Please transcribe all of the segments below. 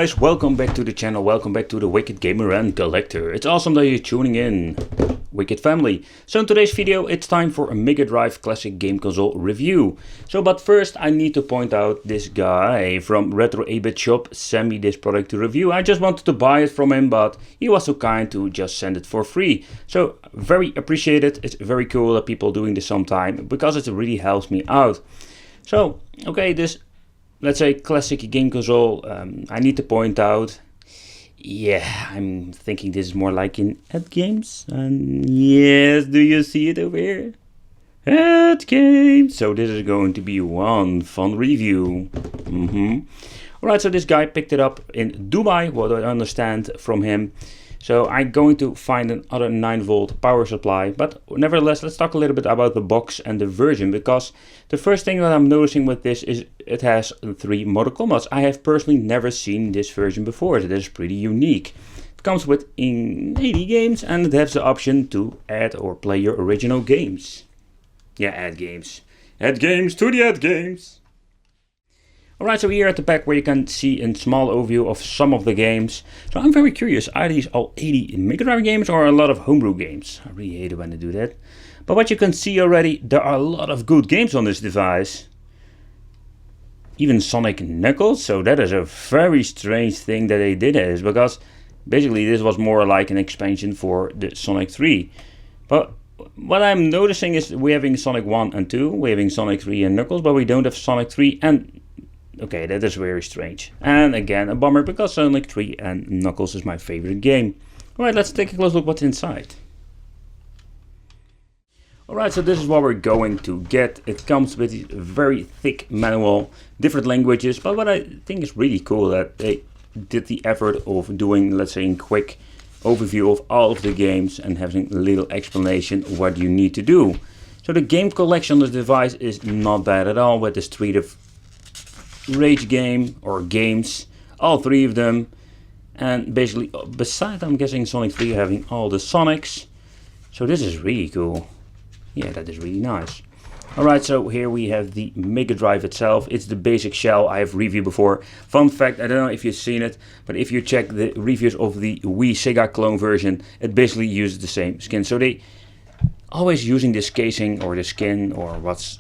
guys, welcome back to the channel, welcome back to the Wicked Gamer and Collector. It's awesome that you're tuning in, Wicked Family. So in today's video it's time for a Mega Drive classic game console review. But first I need to point out this guy from Retro 8-Bit Shop sent me this product to review. I just wanted to buy it from him, but he was so kind to just send it for free. So very appreciated. It's very cool that people doing this sometime because it really helps me out. So okay, this, let's say, classic game console, I need to point out, yeah, I'm thinking this is more like in AtGames, and yes, do you see it over here? AtGames! So this is going to be one fun review. Alright, so this guy picked it up in Dubai, what I understand from him. So I'm going to find another 9-volt power supply, but nevertheless, let's talk a little bit about the box and the version, because the first thing that I'm noticing with this is it has 3 motor combos. I have personally never seen this version before, so that is pretty unique. It comes with 80 games and it has the option to add or play your original games. Yeah, add games. Add games to the add games. Alright, so here at the back where you can see a small overview of some of the games. So I'm very curious, are these all 80 Mega Drive games or a lot of homebrew games? I really hate it when they do that. But what you can see already, there are a lot of good games on this device. Even Sonic Knuckles, so that is a very strange thing that they did this, because basically this was more like an expansion for the Sonic 3. But what I'm noticing is we're having Sonic 1 and 2, we're having Sonic 3 and Knuckles, but we don't have Sonic 3 and... Okay, that is very strange. And again, a bummer, because Sonic 3 and Knuckles is my favorite game. Alright, let's take a close look what's inside. Alright, so this is what we're going to get. It comes with a very thick manual, different languages, but what I think is really cool that they did the effort of doing, let's say, a quick overview of all of the games and having a little explanation of what you need to do. So the game collection on the device is not bad at all, with the Street of Rage game or games, all 3 of them, and basically besides, I'm guessing, Sonic 3 having all the Sonics. So this is really cool. Yeah, that is really nice. Alright, so here we have the Mega Drive itself. It's the basic shell I have reviewed before. Fun fact, I don't know if you've seen it, but if you check the reviews of the Wii Sega clone version, it basically uses the same skin. So they always using this casing or the skin or what's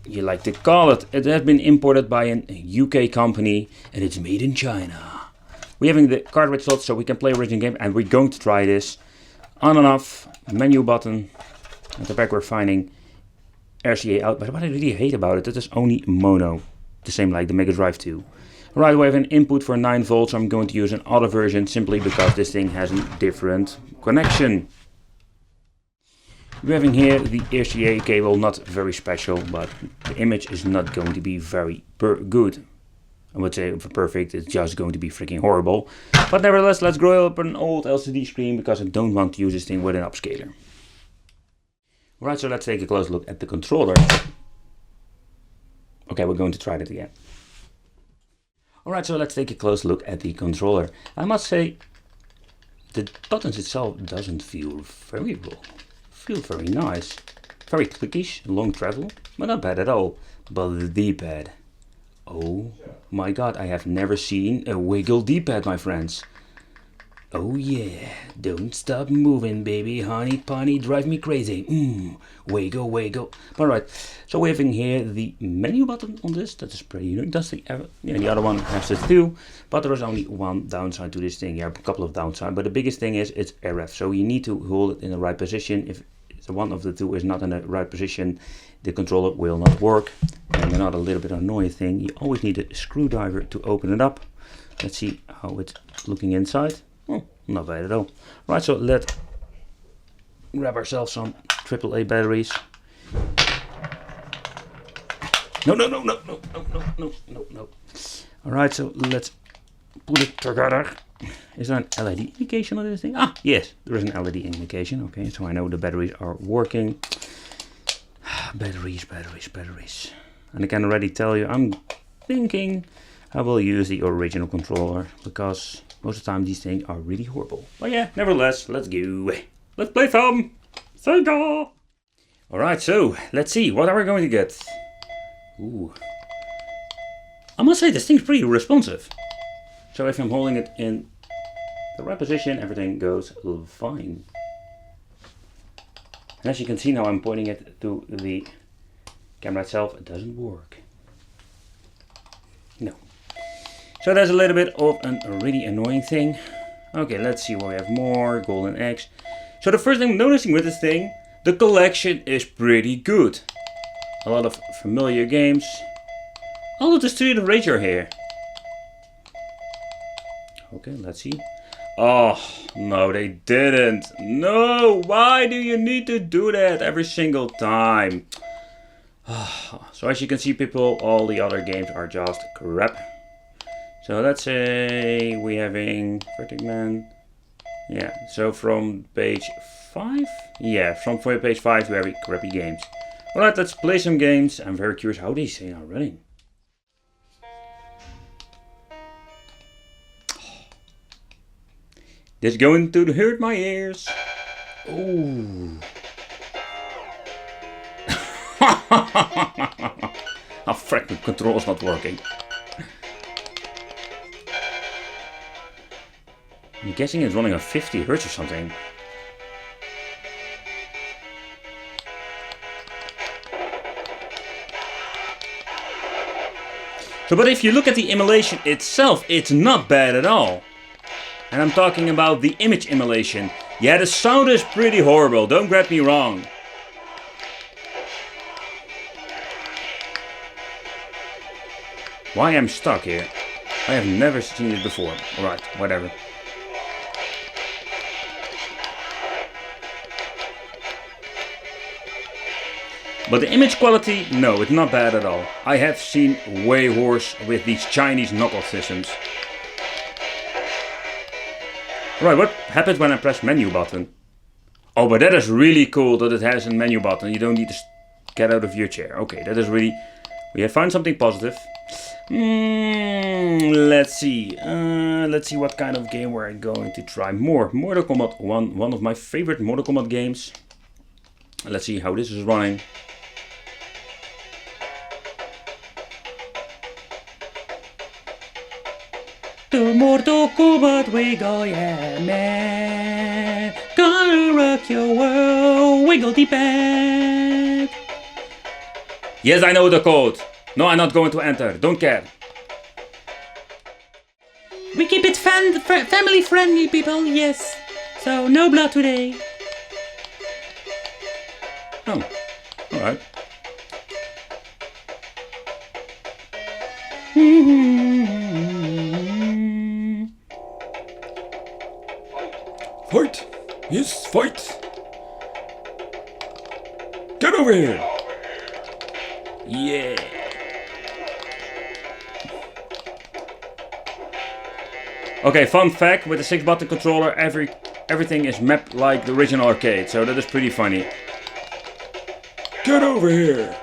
you like to call it. It has been imported by an UK company and it's made in China. We're having the cartridge slot so we can play original game, and we're going to try this. On and off, menu button. At the back we're finding RCA out, but what I really hate about it, that is only mono. The same like the Mega Drive 2. Right, we have an input for 9 volts, so I'm going to use an auto version simply because this thing has a different connection. We're having here the RCA cable, not very special, but the image is not going to be very good. I would say for perfect, it's just going to be freaking horrible. But nevertheless, let's grow up an old LCD screen because I don't want to use this thing with an upscaler. Alright, so let's take a close look at the controller. Okay, we're going to try that again. Alright, so let's take a close look at the controller. I must say, the buttons itself doesn't feel very well. Feel very nice, very clickish, long travel, but not bad at all. But the D-pad, oh my god, I have never seen a wiggle D-pad, my friends. Oh yeah, don't stop moving, baby, honey bunny, drive me crazy. Wiggle, wiggle. Alright, so we're having here the menu button on this. That is pretty unique. That's the other one has it too, but there is only one downside to this thing. You have a couple of downsides, but the biggest thing is it's RF. So you need to hold it in the right position. If one of the two is not in the right position, the controller will not work. And another little bit annoying thing, you always need a screwdriver to open it up. Let's see how it's looking inside. Oh, not bad at all. Right, so let's grab ourselves some AAA batteries. No. Alright, so let's put it together. Is there an LED indication on this thing? Ah, yes, there is an LED indication. Okay, so I know the batteries are working. Batteries. And I can already tell you, I'm thinking I will use the original controller, because most of the time these things are really horrible. But yeah, nevertheless, let's go. Let's play some Sega. Alright, so let's see, what are we going to get? Ooh. I must say, this thing's pretty responsive. So if I'm holding it in the right position, everything goes fine. And as you can see now, I'm pointing it to the camera itself. It doesn't work. No. So that's a little bit of a really annoying thing. Okay, let's see what we have more. Golden eggs. So the first thing I'm noticing with this thing, the collection is pretty good. A lot of familiar games. All of the Street of Rage are here. Okay, let's see. Oh, no, they didn't. No, why do you need to do that every single time? So as you can see, people, all the other games are just crap. So let's say we're having Vertic Man. Yeah, so from page 5? Yeah, from page 5 we have crappy games. Alright, let's play some games. I'm very curious how these things are running. This is going to hurt my ears. Ooh. Oh, frick, the control's not working. I'm guessing it's running on 50 Hz or something. So, but if you look at the emulation itself, it's not bad at all. And I'm talking about the image emulation. Yeah, the sound is pretty horrible, don't get me wrong. Why I'm stuck here? I have never seen it before. Alright, whatever. But the image quality, no, it's not bad at all. I have seen way worse with these Chinese knockoff systems. Right, what happens when I press menu button? Oh, but that is really cool that it has a menu button. You don't need to get out of your chair. Okay, that is really... We have found something positive. Let's see. Let's see what kind of game we're going to try more. Mortal Kombat 1, one of my favorite Mortal Kombat games. Let's see how this is running. To Mortal Kombat we go, yeah man. Gonna rock your world, wiggle the bed. Yes, I know the code. No, I'm not going to enter, don't care. We keep it family friendly, people, yes. So, no blood today. Oh, alright. Fight! Yes, fight! Get over here! Yeah! Okay, fun fact, with the 6-button controller everything is mapped like the original arcade, so that is pretty funny. Get over here!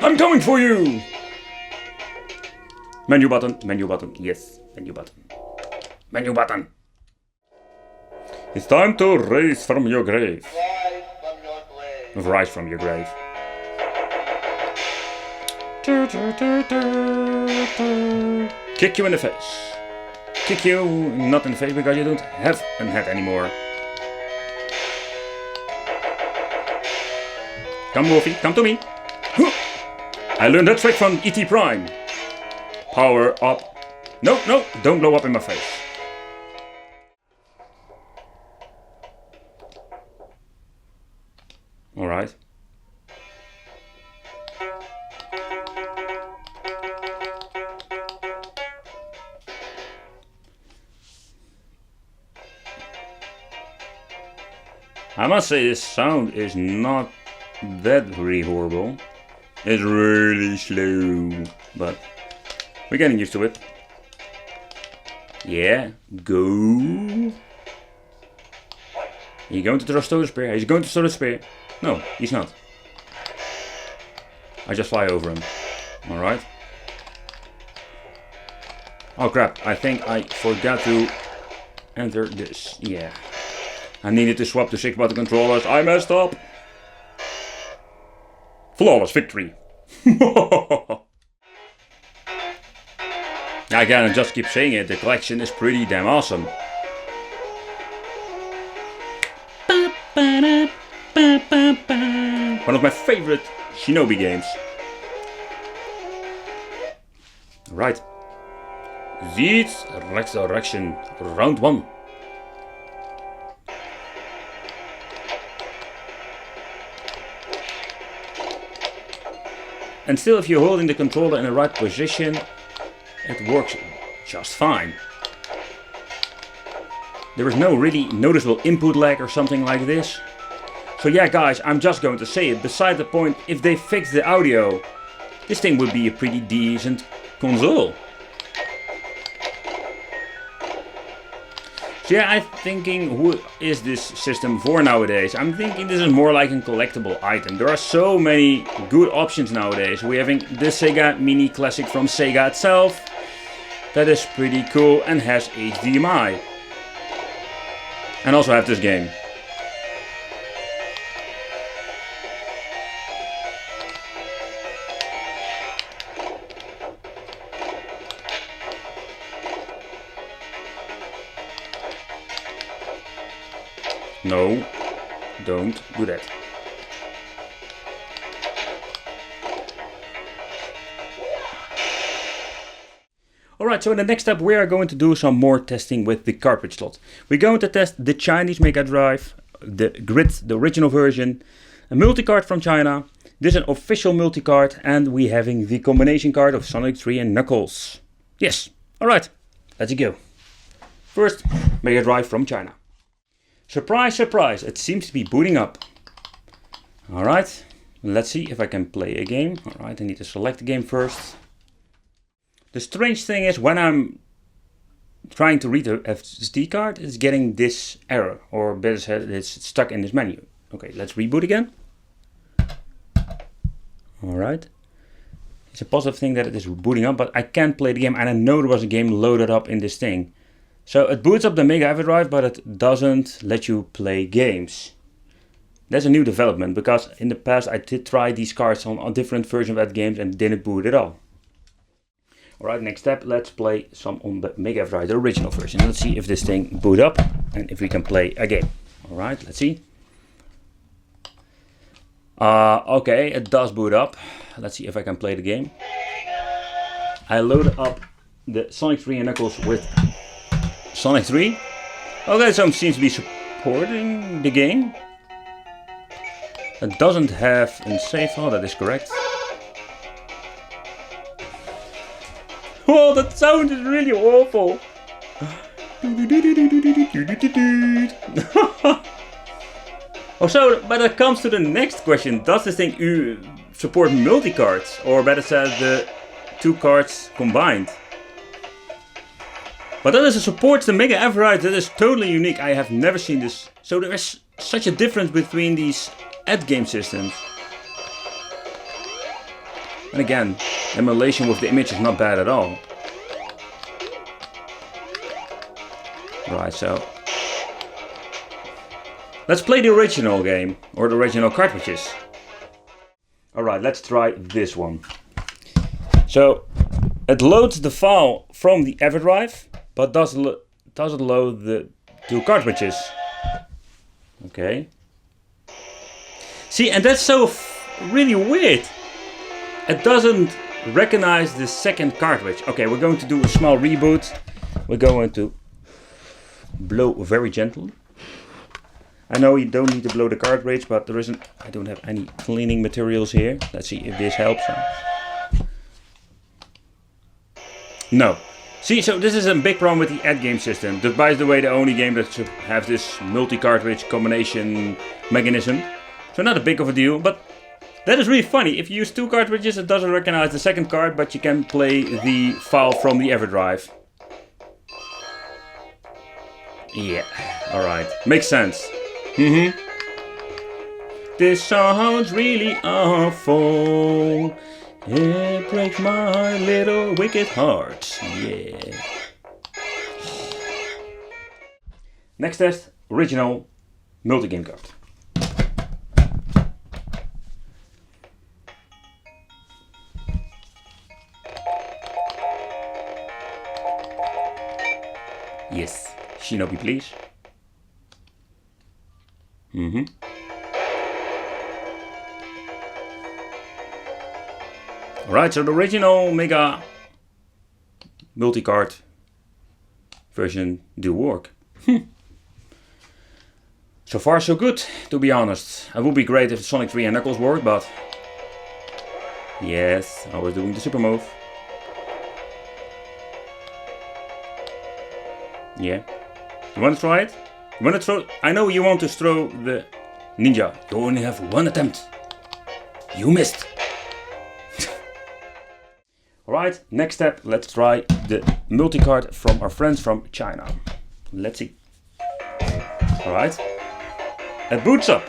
I'm coming for you! Menu button, yes, menu button. Menu button! It's time to rise from your grave. Rise from your grave. Kick you in the face. Kick you not in the face because you don't have a head anymore. Come Wolfie, come to me. I learned that trick from E.T. Prime. Power up. No, no, don't blow up in my face. Alright. I must say this sound is not that really horrible. It's really slow, but we're getting used to it. Yeah, go. He's going to throw the spear. He's going to throw the spear. No, he's not. I just fly over him. Alright. Oh crap, I think I forgot to enter this. Yeah. I needed to swap to 6-button controllers. I messed up. Flawless victory. Again, I just keep saying it, the collection is pretty damn awesome. One of my favorite Shinobi games. Right. Zeed's Resurrection, round 1. And still, if you're holding the controller in the right position, it works just fine. There is no really noticeable input lag or something like this. So yeah guys, I'm just going to say it, beside the point, if they fix the audio, this thing would be a pretty decent console. So yeah, I'm thinking, who is this system for nowadays? I'm thinking this is more like a collectible item. There are so many good options nowadays. We're having the Sega Mini Classic from Sega itself. That is pretty cool and has HDMI. And also have this game. No, don't do that. Alright, so in the next step we are going to do some more testing with the cartridge slot. We're going to test the Chinese Mega Drive, the Grid, the original version, a multi-card from China, this is an official multi-card, and we're having the combination card of Sonic 3 and Knuckles. Yes, alright, let's go. First, Mega Drive from China. Surprise, surprise, it seems to be booting up. Alright, let's see if I can play a game. Alright, I need to select the game first. The strange thing is, when I'm trying to read the SD card, it's getting this error, or better said, it's stuck in this menu. Okay, let's reboot again. Alright. It's a positive thing that it is booting up, but I can't play the game, and I know there was a game loaded up in this thing. So it boots up the Mega Drive, but it doesn't let you play games. That's a new development, because in the past I did try these cards on a different version of AtGames and didn't boot at all. Alright, next step, let's play some on the Mega Drive, the original version. Let's see if this thing boot up and if we can play a game. Alright, let's see. Okay, it does boot up. Let's see if I can play the game. I loaded up the Sonic 3 and Knuckles with Sonic 3. Okay, so it seems to be supporting the game. It doesn't have a save file, that is correct. Oh, that sound is really awful. Oh, so, but it comes to the next question. Does this thing support multi-cards? Or better said, the two cards combined? But that is a supports the Mega Drive. That is totally unique. I have never seen this. So there is such a difference between these AtGame systems. And again, emulation with the image is not bad at all. Right, so let's play the original game, or the original cartridges. Alright, let's try this one. So it loads the file from the EverDrive, but doesn't load the two cartridges. Okay. See, and that's so really weird. It doesn't recognize the second cartridge. Okay, we're going to do a small reboot. We're going to blow very gently. I know you don't need to blow the cartridge, but there isn't. I don't have any cleaning materials here. Let's see if this helps. No. See, so this is a big problem with the AtGame system. That's, by the way, the only game that should have this multi-cartridge combination mechanism. So not a big of a deal, but that is really funny. If you use two cartridges, it doesn't recognize the second card, but you can play the file from the EverDrive. Yeah, alright. Makes sense. This sounds really awful. It breaks my little wicked heart. Yeah. Next test, original multi-game card. Yes, Shinobi please. Alright, so the original Mega multi-card version do work. So far so good, to be honest. It would be great if Sonic 3 and Knuckles worked, but... Yes, I was doing the super move. Yeah. You want to try it? You want to throw... I know you want to throw the ninja. You only have one attempt. You missed. Alright, next step. Let's try the multi-card from our friends from China. Let's see. Alright. It boots up.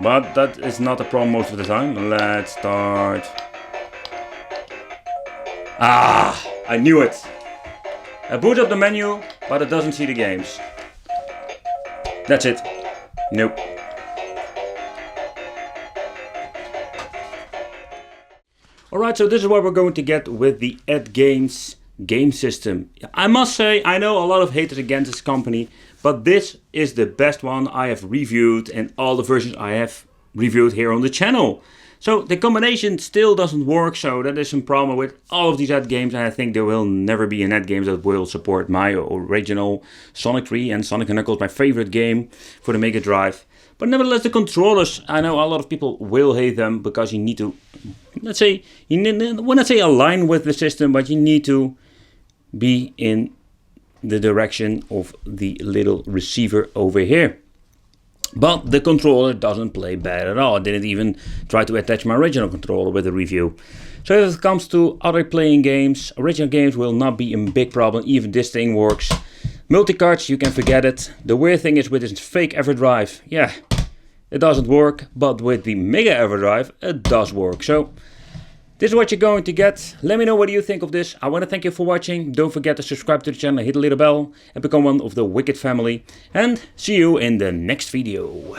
But that is not a problem most of the time. Let's start. Ah, I knew it. It boots up the menu, but it doesn't see the games. That's it. Nope. Alright, so this is what we're going to get with the AtGames game system. I must say, I know a lot of haters against this company, but this is the best one I have reviewed and all the versions I have reviewed here on the channel. So the combination still doesn't work, so that is some problem with all of these AtGames, and I think there will never be an AtGames that will support my original Sonic 3 and Sonic & Knuckles, my favorite game for the Mega Drive. But nevertheless, the controllers, I know a lot of people will hate them because you need to, let's say, when I say align with the system, but you need to be in the direction of the little receiver over here. But the controller doesn't play bad at all. I didn't even try to attach my original controller with the review. So if it comes to other playing games, original games will not be a big problem. Even this thing works. Multi-cards, you can forget it. The weird thing is with this fake EverDrive, yeah, it doesn't work. But with the Mega EverDrive, it does work. So this is what you're going to get. Let me know what you think of this. I want to thank you for watching. Don't forget to subscribe to the channel, hit the little bell, and become one of the Wicked family. And see you in the next video.